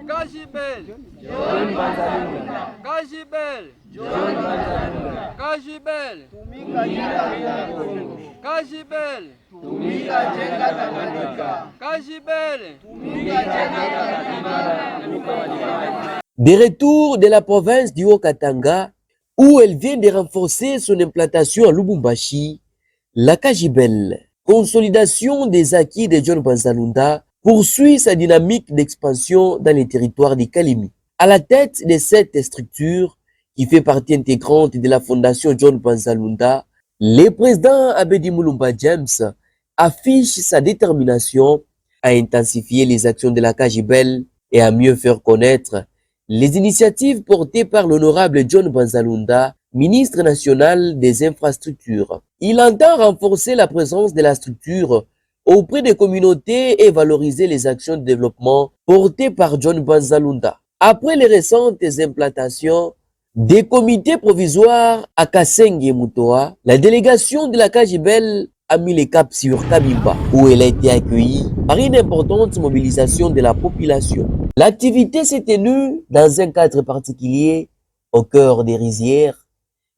Kajibel, John Banzalunda. Kajibel, John Banzalunda. Kajibel, tumika jenga Kongo. Kajibel, tumika jenga Tanganyika. Kajibel, tumika jenga. De retour de la province du Haut-Katanga, où elle vient de renforcer son implantation à Lubumbashi, la Kajibel, consolidation des acquis de John Banzalunda, poursuit sa dynamique d'expansion dans les territoires de Kalemi. À la tête de cette structure, qui fait partie intégrante de la fondation John Banzalunda, le président Abedi Moulumba James affiche sa détermination à intensifier les actions de la Kajibel et à mieux faire connaître les initiatives portées par l'honorable John Banzalunda, ministre national des infrastructures. Il entend renforcer la présence de la structure auprès des communautés et valoriser les actions de développement portées par John Banzalunda. Après les récentes implantations des comités provisoires à Kasenge et Mutoa, la délégation de la Kajibel a mis les caps sur Kabimba, où elle a été accueillie par une importante mobilisation de la population. L'activité s'est tenue dans un cadre particulier au cœur des rizières,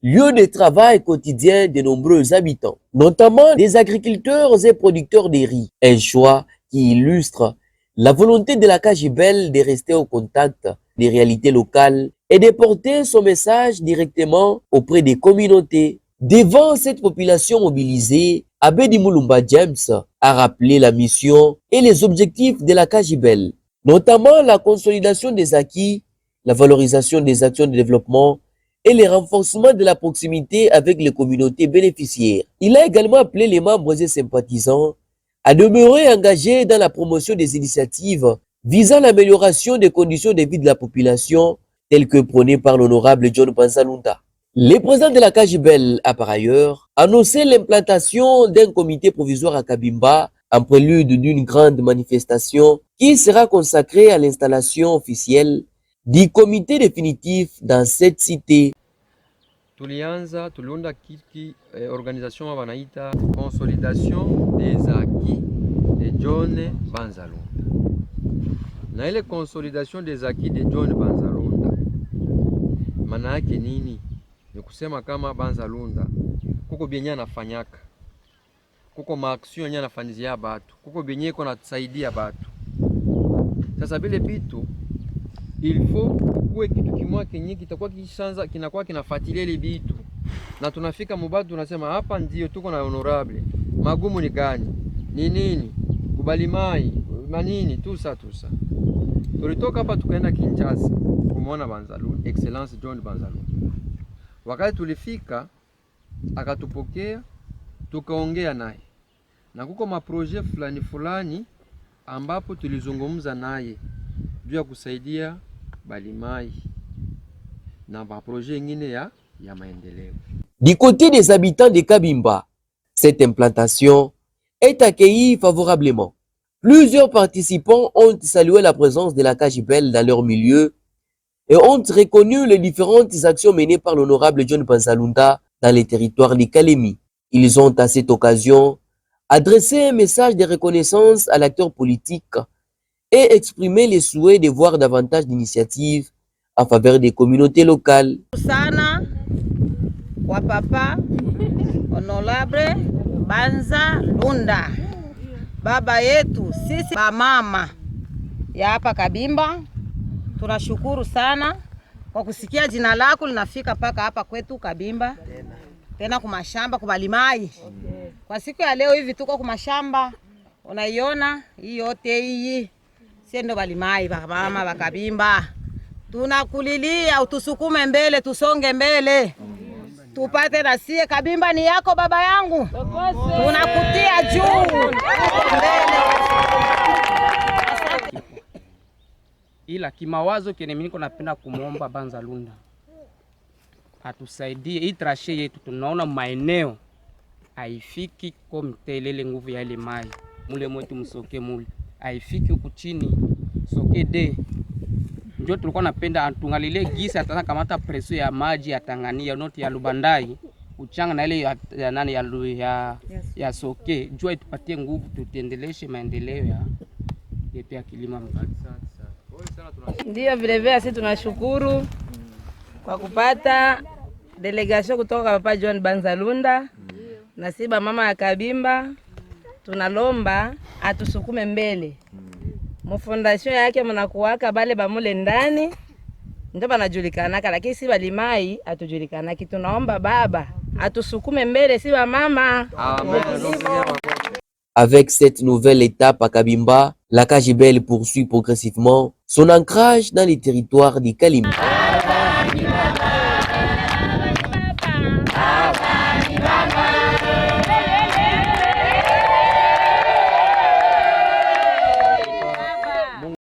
lieu de travail quotidien de nombreux habitants, notamment des agriculteurs et producteurs de riz. Un choix qui illustre la volonté de la Kajibel de rester au contact des réalités locales et de porter son message directement auprès des communautés. Devant cette population mobilisée, Abedi Moulumba James a rappelé la mission et les objectifs de la Kajibel, notamment la consolidation des acquis, la valorisation des actions de développement et le renforcement de la proximité avec les communautés bénéficiaires. Il a également appelé les membres et sympathisants à demeurer engagés dans la promotion des initiatives visant l'amélioration des conditions de vie de la population telles que prônées par l'honorable John Banzalunda. Le président de la Kajibel a par ailleurs annoncé l'implantation d'un comité provisoire à Kabimba en prélude d'une grande manifestation qui sera consacrée à l'installation officielle du comité définitif dans cette cité. Tulianza tuliunda organisation wanaita consolidation des acquis de John Banzalunda. Na ile consolidation des acquis de John Banzalunda maana yake nini? Ni kusema kama Banzalunda kuko benye anafanyaka, kuko maaksio yenye anafanyizia batu, kuko benye iko natusaidia batu. Sasa bile bitu il faut kuwe kitu kimwa kenye kitakuwa kishanza kinakuwa kinafuatilia ile bitu, na tunafika mubatu tunasema hapa ndio tuko na honorable, magumu ni gani, ni nini, kubali mai manini, tusa. Tulitoka hapa tukaenda Kinshasa kumuona Banzalunda, Excellence John Banzalunda. Wakati tulifika akatupokea, tukaongea naye, na kuko maproje fulani ambapo tulizungumza naye juu ya kusaidia balimai na maproje ingine ya maendeleo. Du côté des habitants de Kabimba, cette implantation est accueillie favorablement. Plusieurs participants ont salué la présence de la Kajibel dans leur milieu et ont reconnu les différentes actions menées par l'honorable John Banzalunda dans les territoires de Kalemi. Ils ont à cette occasion adressé un message de reconnaissance à l'acteur politique et exprimé les souhaits de voir davantage d'initiatives en faveur des communautés locales. Sana wa papa honorable Banzalunda, baba yetu sisi mama ya hapa Kabimba, tunashukuru sana kwa kusikia jina lako linafika paka hapa kwetu Kabimba, tena kumashamba kubalimai. Kwa siku ya leo hivi tuko kumashamba, unaiona hii yote hii sendo balimai ba mama ba Kabimba. Tunakulilia utusukume mbele, tusonge mbele, tupate na sie. Kabimba ni yako baba yangu, tunakutia juu mbele. Ila kimawazo kene mimi niko napenda kumuomba Banzalunda atusaidie hii trashe yetu. Tunaona maeneo haifiki kwa mtelele nguvu ya ile mai mule mwetu msoke mule haifiki huku chini soke de. Ndio tulikuwa napenda antungalile gisa atana kamata preso ya maji ya Tanganyika noti ya Lubandai uchanga na ile ya nani ya soke jua itupatie nguvu tutendeleshe maendeleo ya pia kilima. Ndio vilevile sisi tunashukuru kwa kupata delegation kutoka kwa Papa John Banzalunda na siba mama ya Kabimba. Tunalomba atusukume mbele. Mfondation yake mnakuwaka bale bamule ndani ndio banajulikanaka, lakini si balimai atujulikanaki. Tunaomba baba atusukume mbele, si ba mama. Amen. Avec cette nouvelle étape à Kabimba, la Kajibel poursuit progressivement son ancrage dans les territoires du Kalima.